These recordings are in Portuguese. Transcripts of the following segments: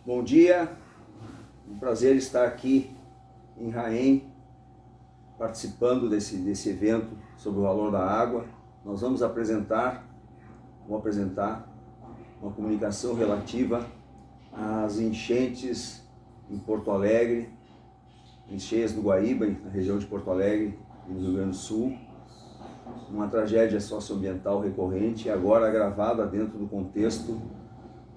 Bom dia, um prazer estar aqui em Raém, participando desse evento sobre o valor da água. Nós vou apresentar uma comunicação relativa às enchentes em Porto Alegre, enchentes do Guaíba, na região de Porto Alegre, no Rio Grande do Sul. Uma tragédia socioambiental recorrente, agora agravada dentro do contexto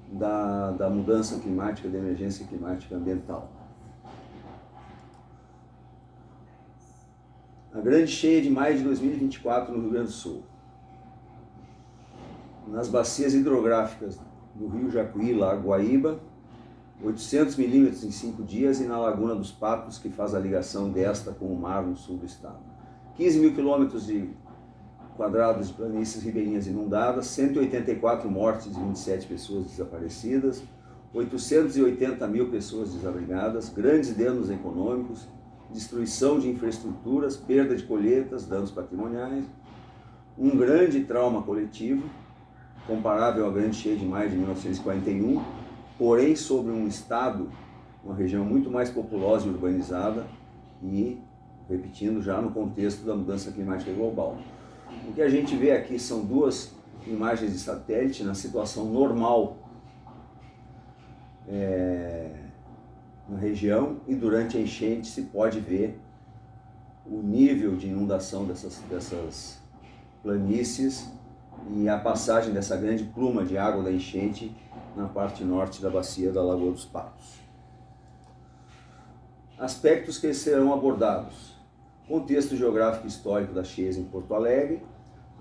da mudança climática, da emergência climática ambiental. A grande cheia de maio de 2024 no Rio Grande do Sul. Nas bacias hidrográficas do Rio Jacuí, Lago Guaíba, 800 milímetros em 5 dias, e na Laguna dos Patos, que faz a ligação desta com o mar no sul do estado. 15 mil quilômetros quadrados de planícies ribeirinhas inundadas, 184 mortes e 27 pessoas desaparecidas, 880 mil pessoas desabrigadas, grandes danos econômicos, destruição de infraestruturas, perda de colheitas, danos patrimoniais, um grande trauma coletivo, comparável à grande cheia de maio de 1941, porém sobre um estado, uma região muito mais populosa e urbanizada e, repetindo, já no contexto da mudança climática global. O que a gente vê aqui são duas imagens de satélite na situação normal na região, e durante a enchente se pode ver o nível de inundação dessas planícies e a passagem dessa grande pluma de água da enchente na parte norte da bacia da Lagoa dos Patos. Aspectos que serão abordados: contexto geográfico e histórico das cheias em Porto Alegre,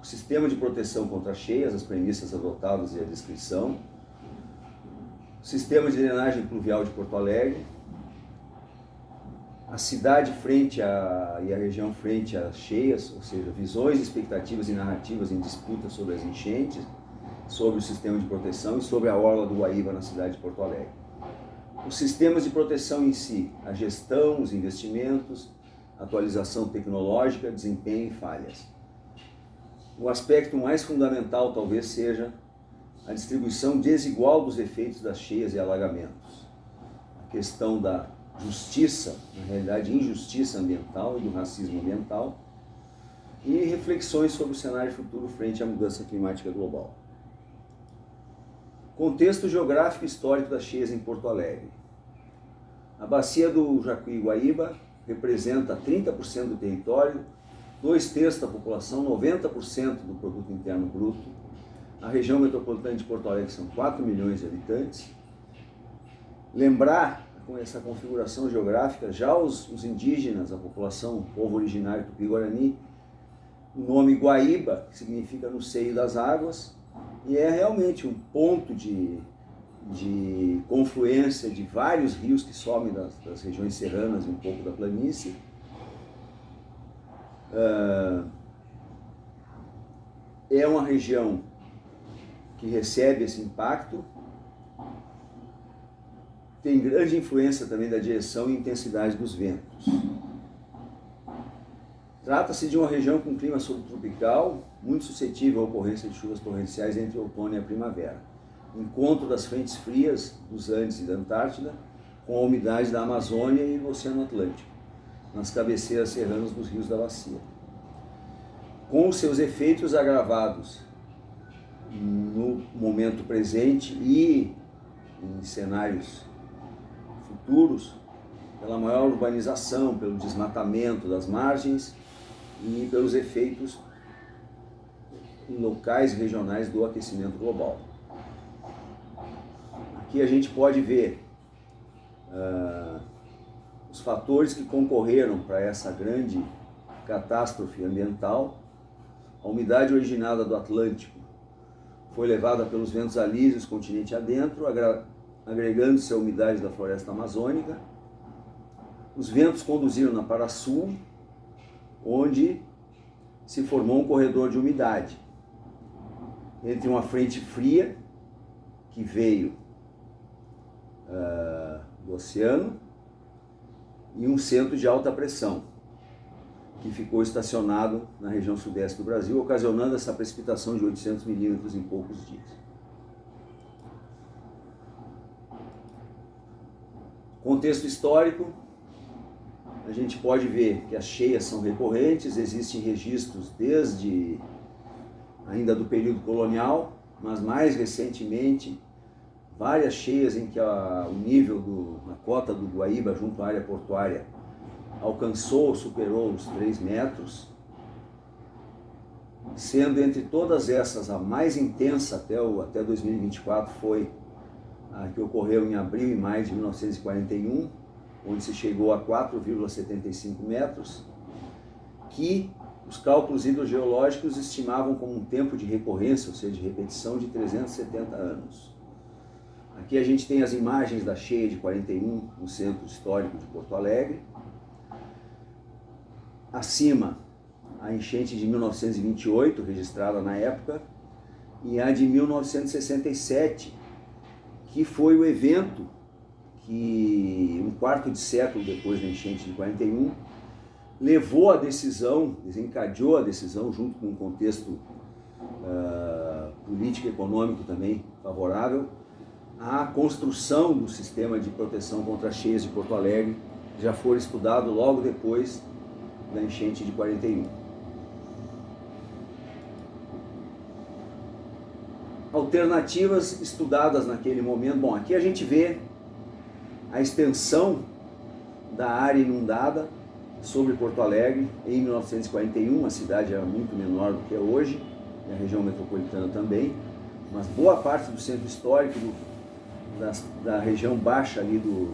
o sistema de proteção contra cheias, as premissas adotadas e a descrição, o sistema de drenagem pluvial de Porto Alegre, a cidade e a região frente às cheias, ou seja, visões, expectativas e narrativas em disputa sobre as enchentes, sobre o sistema de proteção e sobre a orla do Guaíba na cidade de Porto Alegre. Os sistemas de proteção em si, a gestão, os investimentos, atualização tecnológica, desempenho e falhas. O aspecto mais fundamental talvez seja a distribuição desigual dos efeitos das cheias e alagamentos. A questão da justiça, na realidade injustiça ambiental e do racismo ambiental, e reflexões sobre o cenário futuro frente à mudança climática global. Contexto geográfico e histórico das cheias em Porto Alegre. A bacia do Jacuí-Guaíba representa 30% do território, 2/3 da população, 90% do produto interno bruto. A região metropolitana de Porto Alegre são 4 milhões de habitantes. Lembrar, com essa configuração geográfica, já os indígenas, a população, o povo originário Tupi-Guarani, o nome Guaíba, que significa no seio das águas, e é realmente um ponto de confluência de vários rios que sobem das regiões serranas e um pouco da planície. É uma região que recebe esse impacto, tem grande influência também da direção e intensidade dos ventos. Trata-se de uma região com clima subtropical, muito suscetível à ocorrência de chuvas torrenciais entre o outono e a primavera. Encontro das frentes frias dos Andes e da Antártida com a umidade da Amazônia e do Oceano Atlântico, nas cabeceiras serranas dos rios da bacia. Com seus efeitos agravados no momento presente e em cenários futuros, pela maior urbanização, pelo desmatamento das margens e pelos efeitos locais e regionais do aquecimento global. Aqui a gente pode ver os fatores que concorreram para essa grande catástrofe ambiental. A umidade originada do Atlântico foi levada pelos ventos alísios continente adentro, agregando-se a umidade da floresta amazônica. Os ventos conduziram na Parasul, onde se formou um corredor de umidade entre uma frente fria que veio do oceano e um centro de alta pressão que ficou estacionado na região sudeste do Brasil, ocasionando essa precipitação de 800 milímetros em poucos dias. Contexto histórico, a gente pode ver que as cheias são recorrentes, existem registros desde ainda do período colonial, mas mais recentemente, várias cheias em que o nível a cota do Guaíba junto à área portuária alcançou, superou os 3 metros, sendo entre todas essas a mais intensa até 2024 foi a que ocorreu em abril e maio de 1941, onde se chegou a 4,75 metros, que os cálculos hidrogeológicos estimavam como um tempo de recorrência, ou seja, de repetição, de 370 anos. Aqui a gente tem as imagens da cheia de 41 no centro histórico de Porto Alegre. Acima, a enchente de 1928, registrada na época, e a de 1967, que foi o evento que, um quarto de século depois da enchente de 41, levou a decisão, desencadeou a decisão, junto com um contexto político e econômico também favorável, à construção do sistema de proteção contra cheias de Porto Alegre, que já foi estudado logo depois da enchente de 41. Alternativas estudadas naquele momento. Bom, aqui a gente vê a extensão da área inundada sobre Porto Alegre em 1941. A cidade era muito menor do que é hoje, e a região metropolitana também, mas boa parte do centro histórico, da região baixa ali do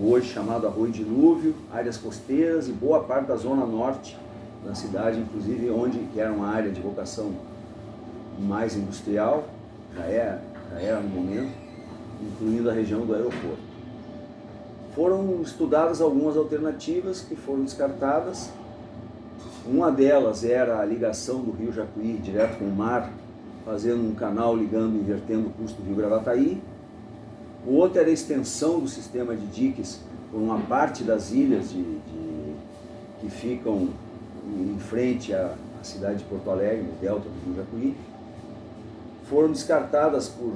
hoje chamado Arroio Dilúvio, áreas costeiras e boa parte da zona norte da cidade, inclusive que era uma área de vocação mais industrial, já era no momento, incluindo a região do aeroporto. Foram estudadas algumas alternativas que foram descartadas. Uma delas era a ligação do rio Jacuí direto com o mar, fazendo um canal ligando, invertendo o curso do rio Gravataí. O outro era a extensão do sistema de diques por uma parte das ilhas que ficam em frente à cidade de Porto Alegre, no delta do rio Jacuí. Foram descartadas por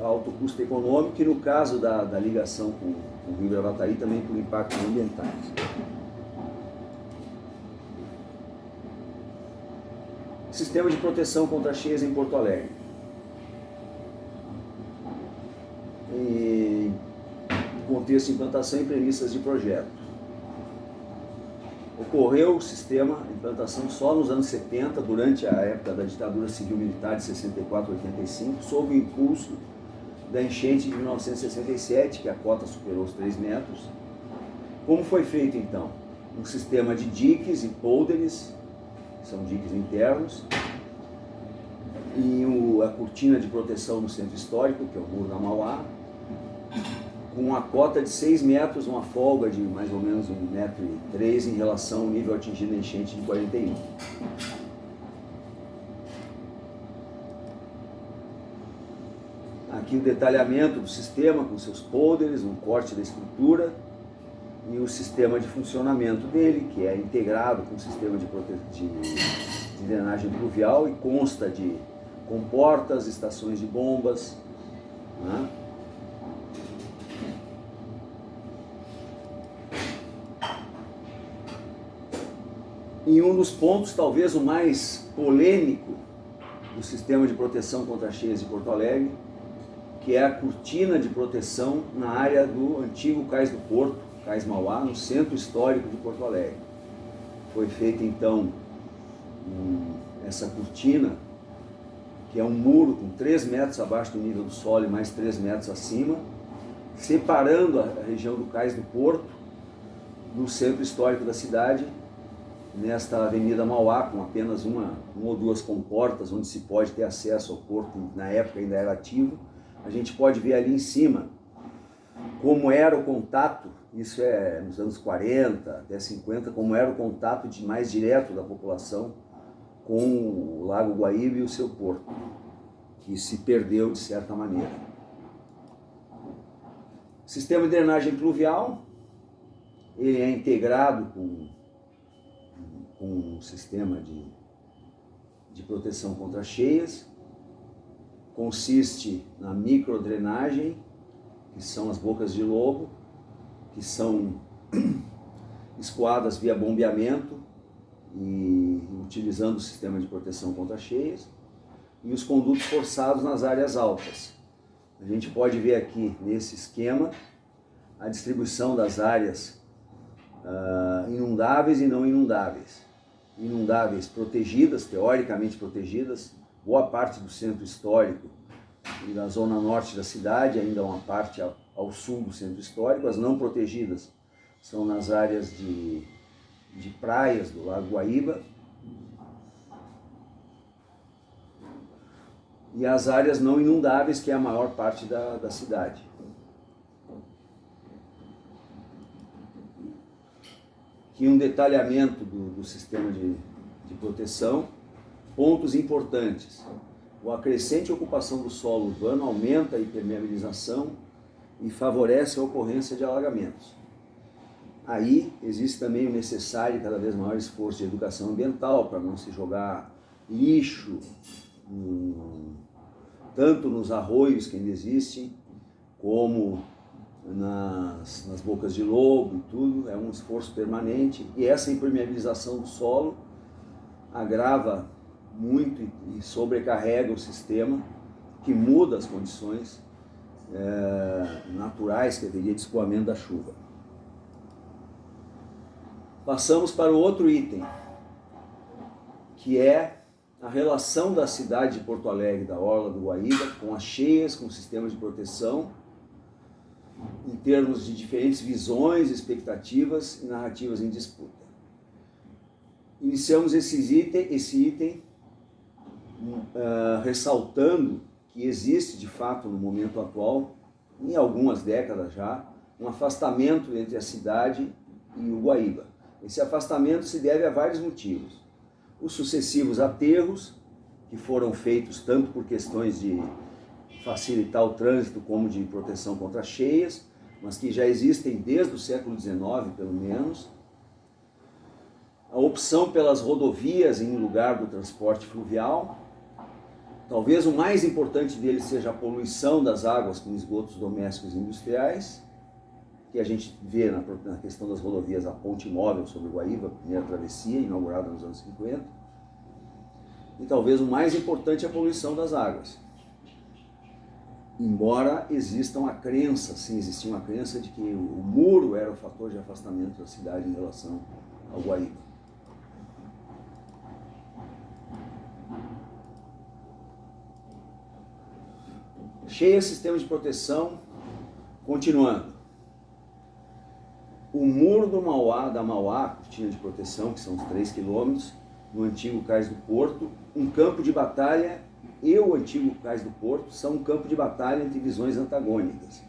alto custo econômico e, no caso da ligação com o rio Gravataí, também por impactos ambientais. Sistema de proteção contra cheias em Porto Alegre. Em contexto de implantação e premissas de projeto. Ocorreu o sistema de implantação só nos anos 70, durante a época da ditadura civil-militar de 64 a 85, sob o impulso da enchente de 1967, que a cota superou os 3 metros. Como foi feito então? Um sistema de diques e pôlderes, que são diques internos, e a cortina de proteção no centro histórico, que é o Muro da Mauá, com uma cota de 6 metros, uma folga de mais ou menos 1,3 metros em relação ao nível atingido na enchente de 41. Aqui o detalhamento do sistema com seus pôlderes, um corte da estrutura e o sistema de funcionamento dele, que é integrado com o sistema de drenagem pluvial e consta de comportas, estações de bombas, né? E um dos pontos, talvez o mais polêmico do sistema de proteção contra cheias de Porto Alegre, que é a cortina de proteção na área do antigo Cais do Porto, Cais Mauá, no centro histórico de Porto Alegre. Foi feita então essa cortina, que é um muro com 3 metros abaixo do nível do solo e mais 3 metros acima, separando a região do Cais do Porto do centro histórico da cidade, nesta Avenida Mauá, com apenas uma ou duas comportas, onde se pode ter acesso ao porto, na época ainda era ativo. A gente pode ver ali em cima como era o contato, isso é nos anos 40 até 50, como era o contato mais direto da população com o Lago Guaíba e o seu porto, que se perdeu de certa maneira. Sistema de drenagem pluvial, ele é integrado com um sistema de proteção contra cheias, consiste na microdrenagem, que são as bocas de lobo, que são escoadas via bombeamento e utilizando o sistema de proteção contra cheias, e os condutos forçados nas áreas altas. A gente pode ver aqui nesse esquema a distribuição das áreas inundáveis e não inundáveis. Inundáveis protegidas, teoricamente protegidas, boa parte do centro histórico e da zona norte da cidade, ainda uma parte ao sul do centro histórico. As não protegidas são nas áreas de praias do Lago Guaíba, e as áreas não inundáveis, que é a maior parte da cidade. Aqui um detalhamento do sistema de proteção. Pontos importantes: a crescente ocupação do solo urbano aumenta a impermeabilização e favorece a ocorrência de alagamentos. Aí existe também o necessário e cada vez maior esforço de educação ambiental para não se jogar lixo, tanto nos arroios que ainda existem, como nas bocas de lobo e tudo. É um esforço permanente, e essa impermeabilização do solo agrava muito e sobrecarrega o sistema, que muda as condições naturais que haveria de escoamento da chuva. Passamos para o outro item, que é a relação da cidade de Porto Alegre, da Orla do Guaíba, com as cheias, com o sistema de proteção, em termos de diferentes visões, expectativas e narrativas em disputa. Iniciamos esse item ressaltando que existe, de fato, no momento atual, em algumas décadas já, um afastamento entre a cidade e o Guaíba. Esse afastamento se deve a vários motivos. Os sucessivos aterros, que foram feitos tanto por questões de facilitar o trânsito como de proteção contra cheias, mas que já existem desde o século XIX, pelo menos. A opção pelas rodovias em lugar do transporte fluvial. Talvez o mais importante deles seja a poluição das águas com esgotos domésticos e industriais, que a gente vê na questão das rodovias, a ponte móvel sobre o Guaíba, a primeira travessia, inaugurada nos anos 50. E talvez o mais importante é a poluição das águas. Embora exista uma crença, sim, existia uma crença de que o muro era o fator de afastamento da cidade em relação ao Guaíba. Cheia, sistema de proteção, continuando. O muro da Mauá, cortina de proteção, que são os 3 quilômetros, no antigo Cais do Porto, um campo de batalha, e o antigo Cais do Porto são um campo de batalha entre visões antagônicas,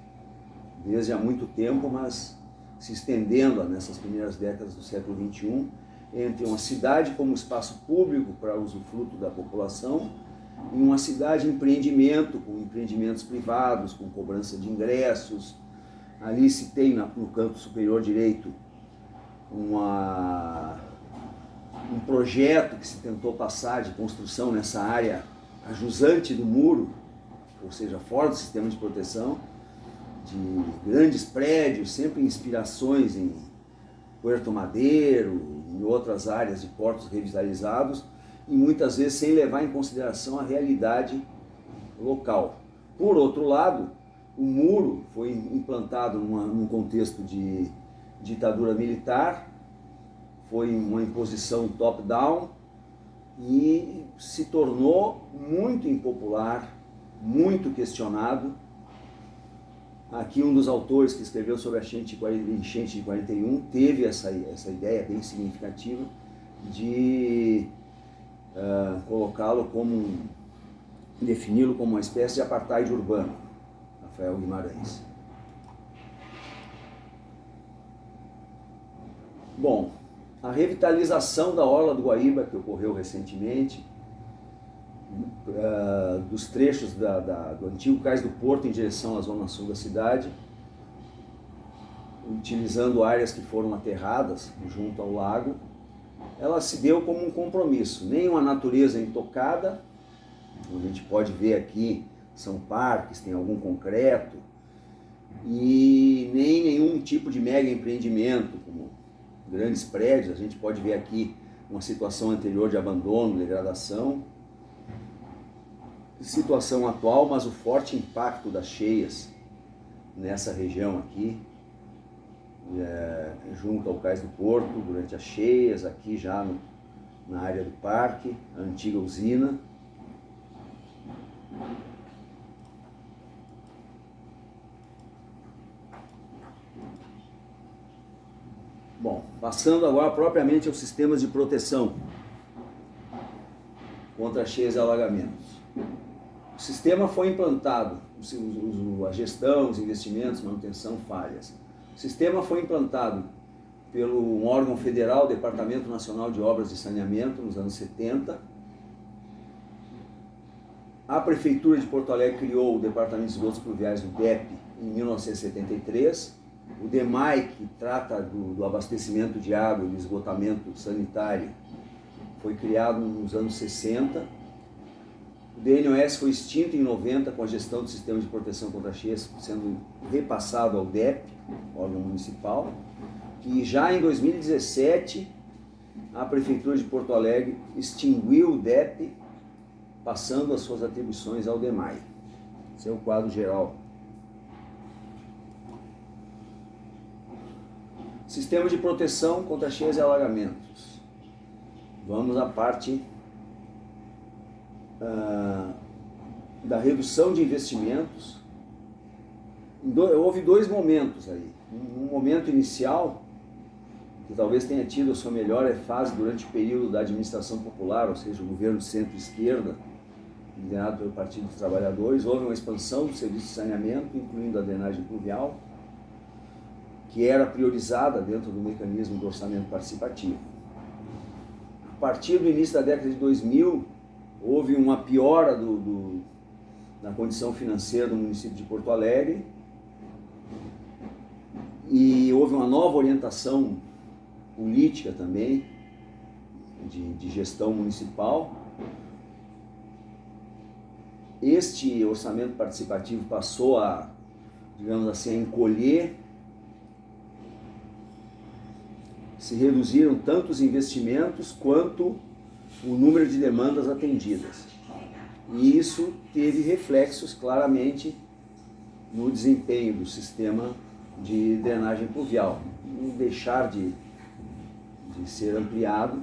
desde há muito tempo, mas se estendendo nessas primeiras décadas do século XXI, entre uma cidade como espaço público para usufruto da população e uma cidade empreendimento, com empreendimentos privados, com cobrança de ingressos. Ali se tem no canto superior direito um projeto que se tentou passar de construção nessa área ajusante do muro, ou seja, fora do sistema de proteção, de grandes prédios, sempre inspirações em Puerto Madeiro, em outras áreas de portos revitalizados, e muitas vezes sem levar em consideração a realidade local. Por outro lado, o muro foi implantado num contexto de ditadura militar, foi uma imposição top-down e se tornou muito impopular, muito questionado. Aqui um dos autores que escreveu sobre a enchente de 41 teve essa ideia bem significativa de colocá-lo como, defini-lo como uma espécie de apartheid urbano, Rafael Guimarães. Bom, a revitalização da Orla do Guaíba, que ocorreu recentemente, dos trechos do antigo Cais do Porto em direção à zona sul da cidade, utilizando áreas que foram aterradas junto ao lago, ela se deu como um compromisso. Nem uma natureza intocada, a gente pode ver aqui, são parques, tem algum concreto, e nem nenhum tipo de mega empreendimento, como grandes prédios. A gente pode ver aqui uma situação anterior de abandono, degradação, situação atual, mas o forte impacto das cheias nessa região aqui, junto ao Cais do Porto, durante as cheias, aqui já na área do parque, a antiga usina. Bom, passando agora propriamente aos sistemas de proteção contra cheias e alagamentos. O sistema foi implantado, a gestão, os investimentos, manutenção, falhas. O sistema foi implantado pelo um órgão federal, Departamento Nacional de Obras de Saneamento, nos anos 70. A Prefeitura de Porto Alegre criou o Departamento de Esgotos Pluviais, o DEP, em 1973. O DEMAI, que trata do abastecimento de água e do esgotamento sanitário, foi criado nos anos 60. O DNOS foi extinto em 90 com a gestão do Sistema de Proteção contra Cheias sendo repassado ao DEP, órgão municipal. E já em 2017, a Prefeitura de Porto Alegre extinguiu o DEP, passando as suas atribuições ao DEMAI. Esse é o quadro geral. Sistema de proteção contra cheias e alagamentos. Vamos à parte da redução de investimentos. Houve dois momentos aí. Um momento inicial, que talvez tenha tido a sua melhor fase durante o período da administração popular, ou seja, o governo de centro-esquerda, liderado pelo Partido dos Trabalhadores. Houve uma expansão do serviço de saneamento, incluindo a drenagem pluvial, que era priorizada dentro do mecanismo do orçamento participativo. A partir do início da década de 2000, houve uma piora da condição financeira do município de Porto Alegre e houve uma nova orientação política também de gestão municipal. Este orçamento participativo passou a, digamos assim, a encolher. Se reduziram tanto os investimentos quanto o número de demandas atendidas. E isso teve reflexos claramente no desempenho do sistema de drenagem pluvial, não deixar de ser ampliado.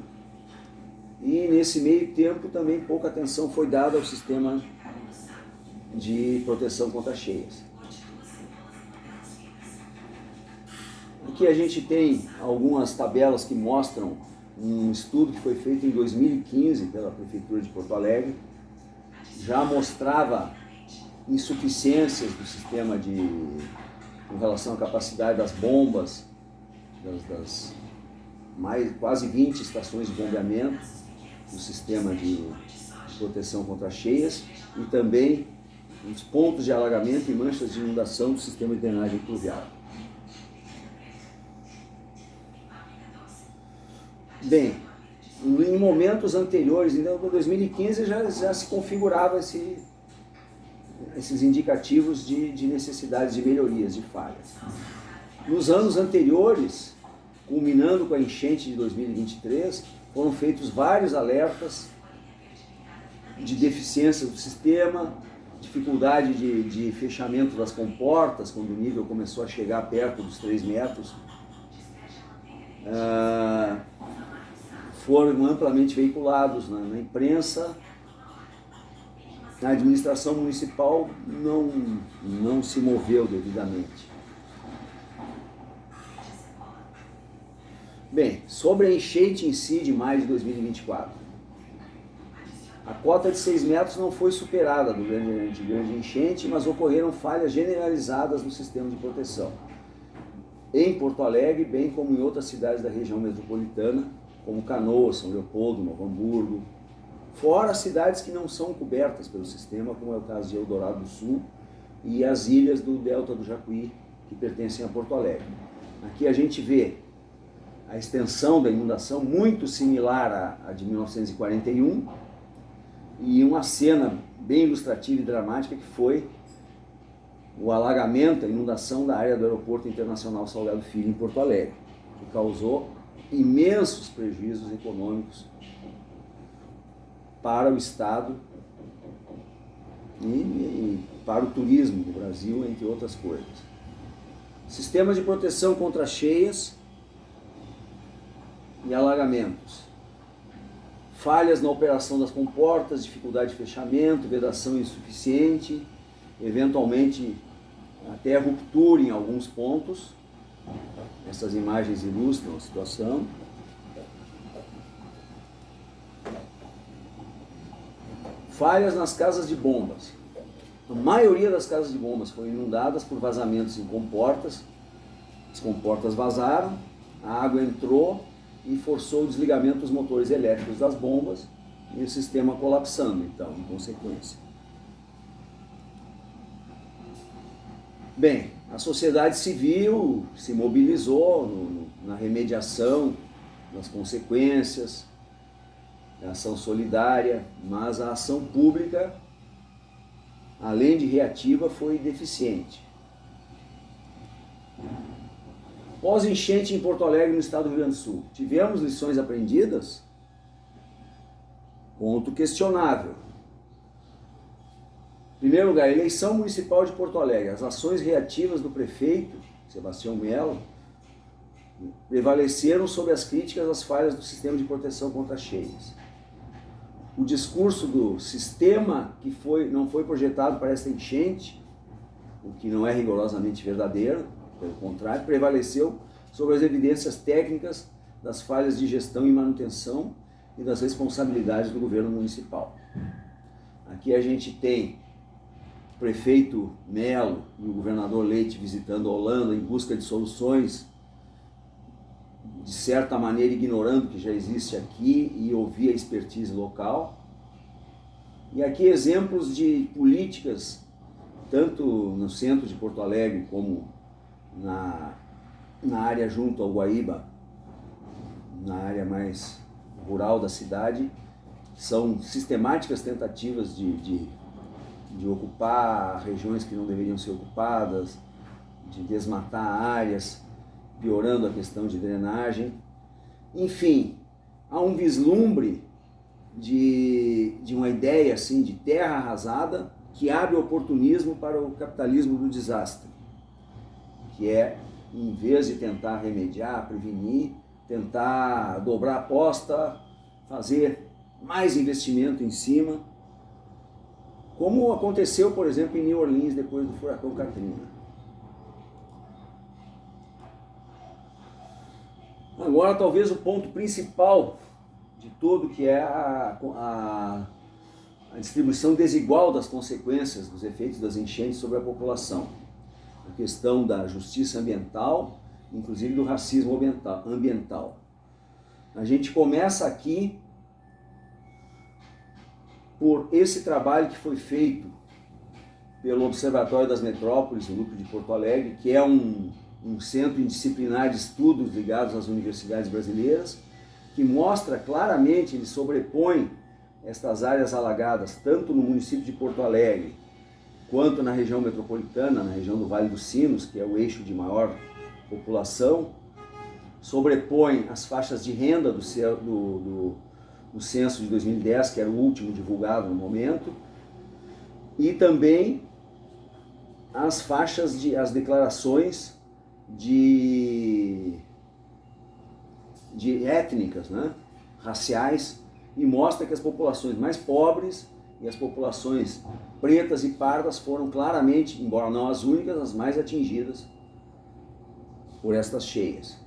E nesse meio tempo também pouca atenção foi dada ao sistema de proteção contra cheias. Aqui a gente tem algumas tabelas que mostram um estudo que foi feito em 2015 pela Prefeitura de Porto Alegre. Já mostrava insuficiências do sistema com relação à capacidade das bombas, das quase 20 estações de bombeamento do sistema de proteção contra cheias e também os pontos de alagamento e manchas de inundação do sistema de drenagem pluvial. Bem, em momentos anteriores, em 2015, já se configurava esses indicativos de necessidades de melhorias, de falhas. Nos anos anteriores, culminando com a enchente de 2023, foram feitos vários alertas de deficiências do sistema, dificuldade de fechamento das comportas, quando o nível começou a chegar perto dos 3 metros. Foram amplamente veiculados na imprensa. A administração municipal não se moveu devidamente. Bem, sobre a enchente em si de maio de 2024. A cota de 6 metros não foi superada durante a grande enchente, mas ocorreram falhas generalizadas no sistema de proteção. Em Porto Alegre, bem como em outras cidades da região metropolitana, como Canoas, São Leopoldo, Novo Hamburgo, fora as cidades que não são cobertas pelo sistema, como é o caso de Eldorado do Sul e as ilhas do Delta do Jacuí, que pertencem a Porto Alegre. Aqui a gente vê a extensão da inundação muito similar à de 1941 e uma cena bem ilustrativa e dramática que foi o alagamento, a inundação da área do Aeroporto Internacional Salgado Filho, em Porto Alegre, que causou imensos prejuízos econômicos para o Estado e para o turismo do Brasil, entre outras coisas. Sistemas de proteção contra cheias e alagamentos. Falhas na operação das comportas, dificuldade de fechamento, vedação insuficiente, eventualmente até ruptura em alguns pontos. Essas imagens ilustram a situação. Falhas nas casas de bombas. A maioria das casas de bombas foram inundadas por vazamentos em comportas. As comportas vazaram, a água entrou e forçou o desligamento dos motores elétricos das bombas e o sistema colapsando, então, em consequência. Bem, a sociedade civil se mobilizou na remediação das consequências, da ação solidária, mas a ação pública, além de reativa, foi deficiente. Pós-enchente em Porto Alegre, no estado do Rio Grande do Sul. Tivemos lições aprendidas? Ponto questionável. Em primeiro lugar, eleição municipal de Porto Alegre. As ações reativas do prefeito, Sebastião Melo, prevaleceram sobre as críticas às falhas do sistema de proteção contra cheias. O discurso do sistema que não foi projetado para esta enchente, o que não é rigorosamente verdadeiro, pelo contrário, prevaleceu sobre as evidências técnicas das falhas de gestão e manutenção e das responsabilidades do governo municipal. Aqui a gente tem o prefeito Melo e o governador Leite visitando a Holanda em busca de soluções, de certa maneira ignorando o que já existe aqui e ouvir a expertise local. E aqui exemplos de políticas, tanto no centro de Porto Alegre como na área junto ao Guaíba, na área mais rural da cidade, são sistemáticas tentativas de ocupar regiões que não deveriam ser ocupadas, de desmatar áreas, piorando a questão de drenagem. Enfim, há um vislumbre de uma ideia assim, de terra arrasada que abre oportunismo para o capitalismo do desastre, que é, em vez de tentar remediar, prevenir, tentar dobrar a aposta, fazer mais investimento em cima, como aconteceu, por exemplo, em New Orleans depois do furacão Katrina. Agora, talvez o ponto principal de tudo, que é a distribuição desigual das consequências dos efeitos das enchentes sobre a população. A questão da justiça ambiental, inclusive do racismo ambiental. A gente começa aqui por esse trabalho que foi feito pelo Observatório das Metrópoles, o Núcleo de Porto Alegre, que é um centro indisciplinar de estudos ligados às universidades brasileiras, que mostra claramente, ele sobrepõe estas áreas alagadas, tanto no município de Porto Alegre, quanto na região metropolitana, na região do Vale dos Sinos, que é o eixo de maior população, sobrepõe as faixas de renda do censo de 2010, que era o último divulgado no momento, e também as faixas as declarações de étnicas, né, raciais, e mostra que as populações mais pobres e as populações pretas e pardas foram claramente, embora não as únicas, as mais atingidas por estas cheias,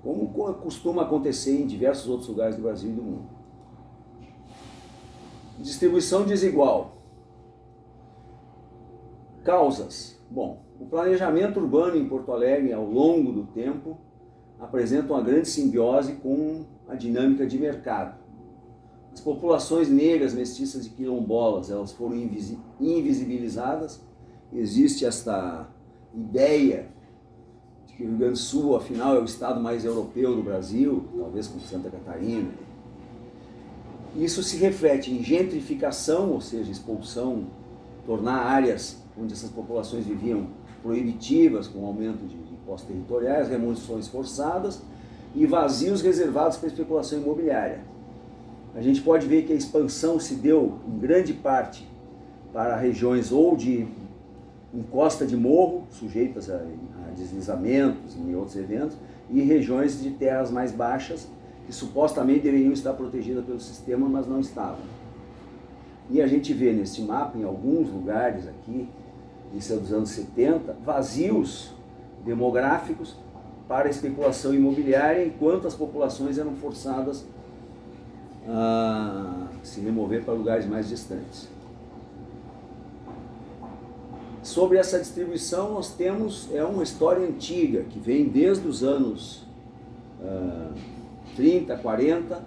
como costuma acontecer em diversos outros lugares do Brasil e do mundo. Distribuição desigual. Causas. Bom, o planejamento urbano em Porto Alegre, ao longo do tempo, apresenta uma grande simbiose com a dinâmica de mercado. As populações negras, mestiças e quilombolas, elas foram invisibilizadas. Existe esta ideia de que o Rio Grande do Sul, afinal, é o estado mais europeu do Brasil, talvez com Santa Catarina. Isso se reflete em gentrificação, ou seja, expulsão, tornar áreas onde essas populações viviam proibitivas, com aumento de impostos territoriais, remoções forçadas e vazios reservados para especulação imobiliária. A gente pode ver que a expansão se deu, em grande parte, para regiões ou de encosta de morro, sujeitas a deslizamentos e outros eventos, e regiões de terras mais baixas, que supostamente deveriam estar protegidas pelo sistema, mas não estavam. E a gente vê nesse mapa, em alguns lugares aqui, isso é dos anos 70, vazios demográficos para a especulação imobiliária, enquanto as populações eram forçadas a se remover para lugares mais distantes. Sobre essa distribuição, nós temos uma história antiga, que vem desde os anos 30, 40,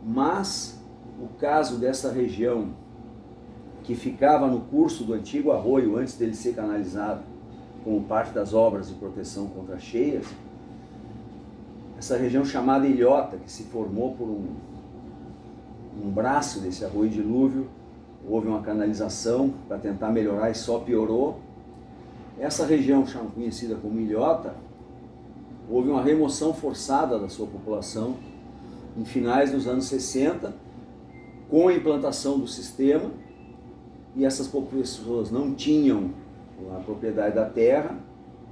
mas o caso dessa região que ficava no curso do antigo arroio, antes dele ser canalizado como parte das obras de proteção contra cheias, essa região chamada Ilhota, que se formou por um braço desse arroio dilúvio, houve uma canalização para tentar melhorar e só piorou. Essa região conhecida como Ilhota, houve uma remoção forçada da sua população em finais dos anos 60, com a implantação do sistema, e essas pessoas não tinham a propriedade da terra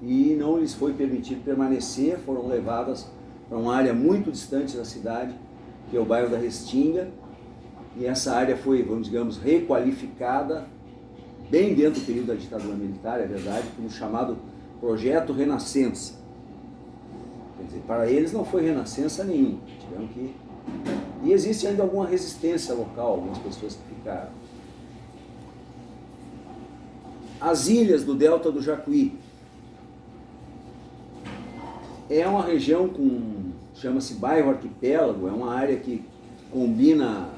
e não lhes foi permitido permanecer, foram levadas para uma área muito distante da cidade, que é o bairro da Restinga, e essa área foi, digamos, requalificada bem dentro do período da ditadura militar, é verdade, como chamado Projeto Renascença. Quer dizer, para eles não foi renascença nenhuma, tiveram que... E existe ainda alguma resistência local, algumas pessoas que ficaram. As ilhas do delta do Jacuí é uma região chama-se bairro arquipélago, é uma área que combina,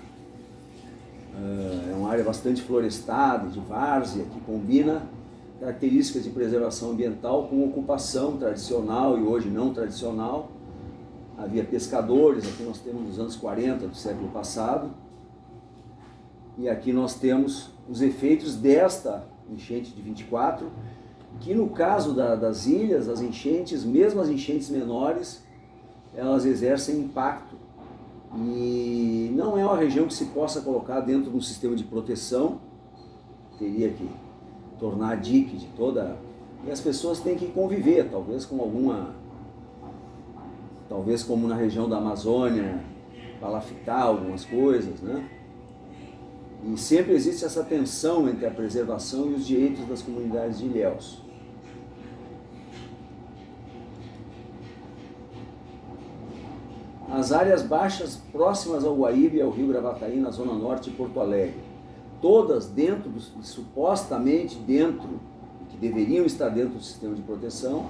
é uma área bastante florestada, de várzea, que combina características de preservação ambiental com ocupação tradicional e hoje não tradicional. Havia pescadores, aqui nós temos nos anos 40 do século passado, e aqui nós temos os efeitos desta enchente de 24, que no caso das ilhas, as enchentes, mesmo as enchentes menores, elas exercem impacto. E não é uma região que se possa colocar dentro de um sistema de proteção, teria que tornar dique de toda... E as pessoas têm que conviver, talvez como na região da Amazônia, palafitar algumas coisas, né? E sempre existe essa tensão entre a preservação e os direitos das comunidades de ilhéus. As áreas baixas próximas ao Guaíba e ao Rio Gravataí, na zona norte de Porto Alegre, todas supostamente dentro, que deveriam estar dentro do sistema de proteção,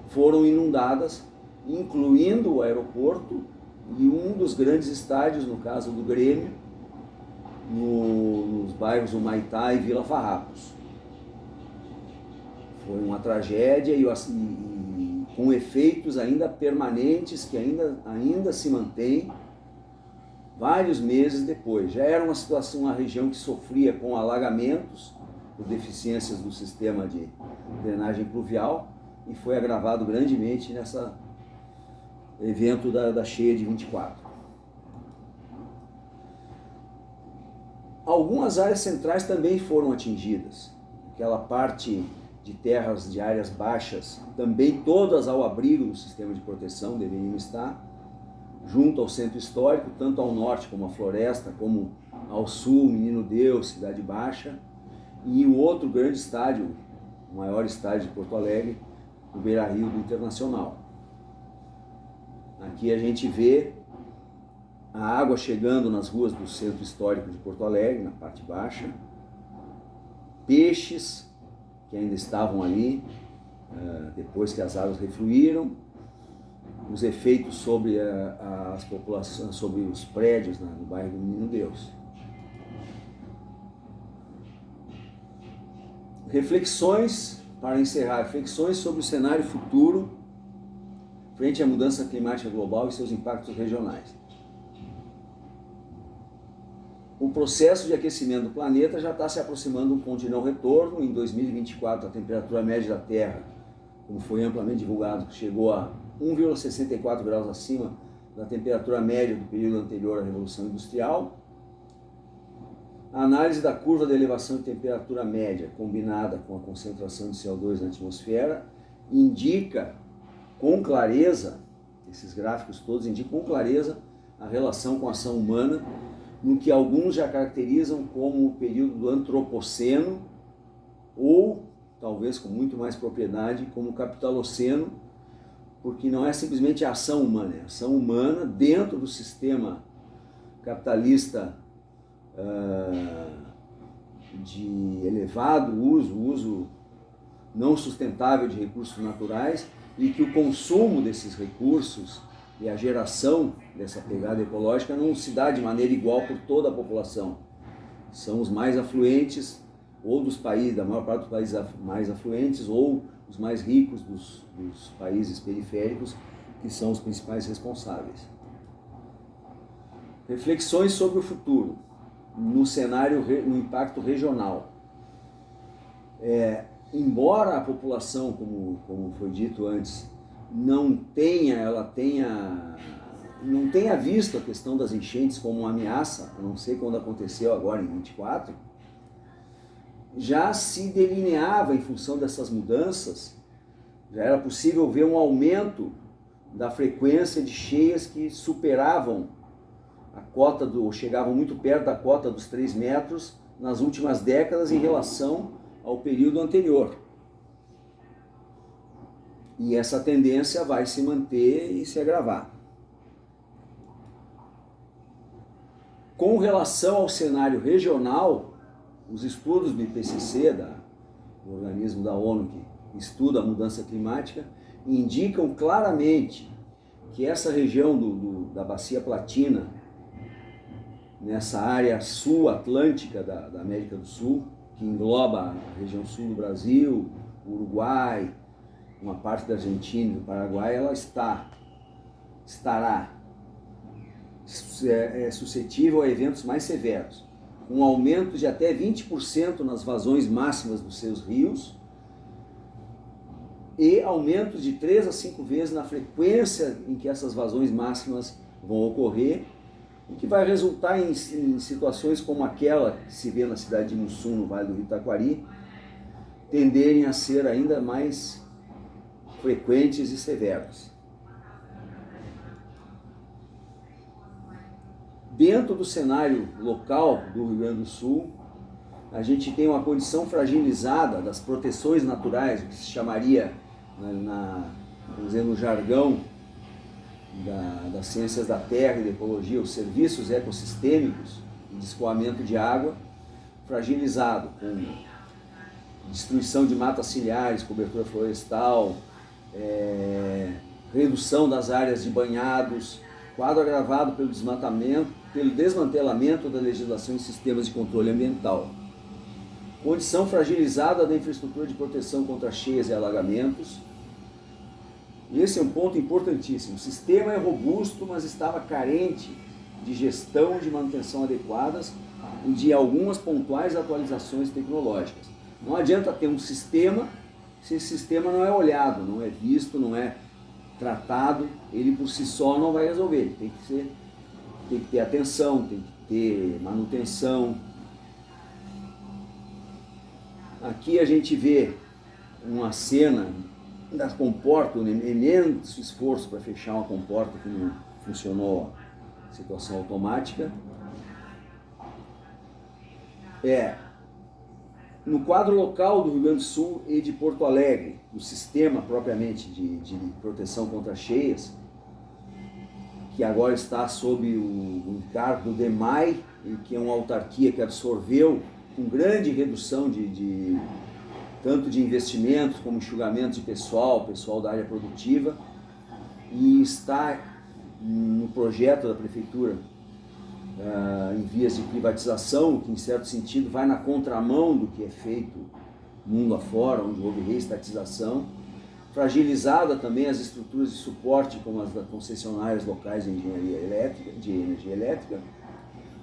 foram inundadas, incluindo o aeroporto e um dos grandes estádios, no caso do Grêmio, nos bairros Humaitá e Vila Farrapos. Foi uma tragédia e com efeitos ainda permanentes que ainda se mantém vários meses depois. Já era uma região que sofria com alagamentos por deficiências do sistema de drenagem pluvial e foi agravado grandemente nesse evento da cheia de 24. Algumas áreas centrais também foram atingidas. Aquela parte de terras de áreas baixas, também todas ao abrigo do sistema de proteção deveriam estar, junto ao centro histórico, tanto ao norte como a floresta, como ao sul, Menino Deus, Cidade Baixa, e o outro grande estádio, o maior estádio de Porto Alegre, o Beira-Rio do Internacional. Aqui a gente vê a água chegando nas ruas do centro histórico de Porto Alegre, na parte baixa, peixes que ainda estavam ali, depois que as águas refluíram, os efeitos sobre as populações, sobre os prédios no bairro do Menino Deus. Reflexões, para encerrar, reflexões sobre o cenário futuro frente à mudança climática global e seus impactos regionais. o processo de aquecimento do planeta já está se aproximando de um ponto de não retorno. Em 2024, a temperatura média da Terra, como foi amplamente divulgado, chegou a 1,64 graus acima da temperatura média do período anterior à Revolução Industrial. A análise da curva de elevação de temperatura média, combinada com a concentração de CO2 na atmosfera, indica com clareza, esses gráficos todos indicam com clareza a relação com a ação humana, no que alguns já caracterizam como o período do Antropoceno, ou, talvez com muito mais propriedade, como o Capitaloceno, porque não é simplesmente a ação humana, é a ação humana dentro do sistema capitalista de elevado uso não sustentável de recursos naturais, e que o consumo desses recursos e a geração dessa pegada ecológica não se dá de maneira igual por toda a população. São os mais afluentes, ou dos países, da maior parte dos países mais afluentes, ou os mais ricos dos países periféricos, que são os principais responsáveis. Reflexões sobre o futuro, no cenário, no impacto regional. Embora a população, como foi dito antes, não tenha visto a questão das enchentes como uma ameaça, a não ser quando aconteceu agora em 24, já se delineava em função dessas mudanças, já era possível ver um aumento da frequência de cheias que superavam a cota chegavam muito perto da cota dos 3 metros nas últimas décadas em relação ao período anterior. E essa tendência vai se manter e se agravar. Com relação ao cenário regional, os estudos do IPCC, do organismo da ONU que estuda a mudança climática, indicam claramente que essa região da Bacia Platina, nessa área sul-atlântica da América do Sul, que engloba a região sul do Brasil, o Uruguai, uma parte da Argentina e do Paraguai, ela estará suscetível a eventos mais severos, com aumento de até 20% nas vazões máximas dos seus rios e aumentos de 3 a 5 vezes na frequência em que essas vazões máximas vão ocorrer, o que vai resultar em situações como aquela que se vê na cidade de Mussum, no Vale do Rio Taquari, tenderem a ser ainda mais frequentes e severas. Dentro do cenário local do Rio Grande do Sul, a gente tem uma condição fragilizada das proteções naturais, o que se chamaria, vamos dizer, no jargão das ciências da terra e da ecologia, os serviços ecossistêmicos de escoamento de água, fragilizado com destruição de matas ciliares, cobertura florestal, redução das áreas de banhados, quadro agravado pelo desmantelamento da legislação em sistemas de controle ambiental. Condição fragilizada da infraestrutura de proteção contra cheias e alagamentos. E esse é um ponto importantíssimo. O sistema é robusto, mas estava carente de gestão e de manutenção adequadas e de algumas pontuais atualizações tecnológicas. Não adianta ter um sistema se esse sistema não é olhado, não é visto, não é tratado, ele por si só não vai resolver. Ele tem que ter atenção, tem que ter manutenção. Aqui a gente vê uma cena da comporta, um imenso esforço para fechar uma comporta que não funcionou, situação automática. No quadro local do Rio Grande do Sul e de Porto Alegre, o sistema propriamente de proteção contra cheias, que agora está sob o encargo do DEMAI, que é uma autarquia que absorveu com grande redução tanto de investimentos como enxugamento de pessoal da área produtiva, e está no projeto da prefeitura em vias de privatização, que em certo sentido vai na contramão do que é feito mundo afora, onde houve reestatização, fragilizada também as estruturas de suporte, como as das concessionárias locais de energia elétrica,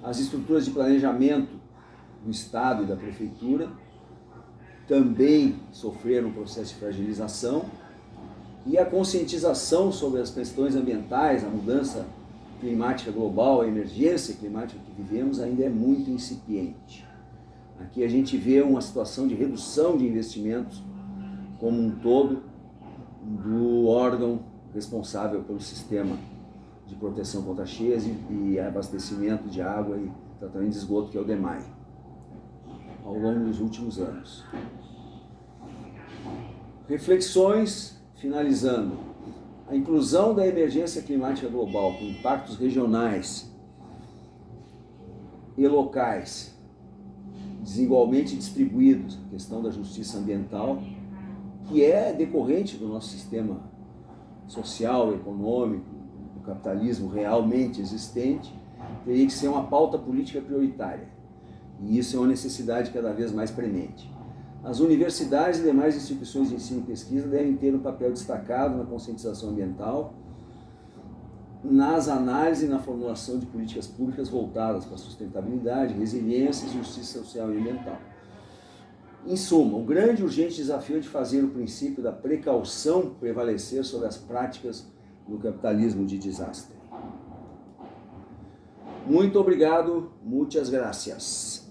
As estruturas de planejamento do Estado e da Prefeitura também sofreram um processo de fragilização, e a conscientização sobre as questões ambientais, a mudança climática global, a emergência climática que vivemos ainda é muito incipiente. Aqui a gente vê uma situação de redução de investimentos como um todo do órgão responsável pelo sistema de proteção contra cheias e abastecimento de água e tratamento de esgoto, que é o DEMAI, ao longo dos últimos anos. Reflexões, finalizando. A inclusão da emergência climática global com impactos regionais e locais desigualmente distribuídos, a questão da justiça ambiental, que é decorrente do nosso sistema social, econômico, do capitalismo realmente existente, teria que ser uma pauta política prioritária. E isso é uma necessidade cada vez mais premente. As universidades e demais instituições de ensino e pesquisa devem ter um papel destacado na conscientização ambiental, nas análises e na formulação de políticas públicas voltadas para a sustentabilidade, resiliência, justiça social e ambiental. Em suma, o grande e urgente desafio é de fazer o princípio da precaução prevalecer sobre as práticas do capitalismo de desastre. Muito obrigado, muitas gracias.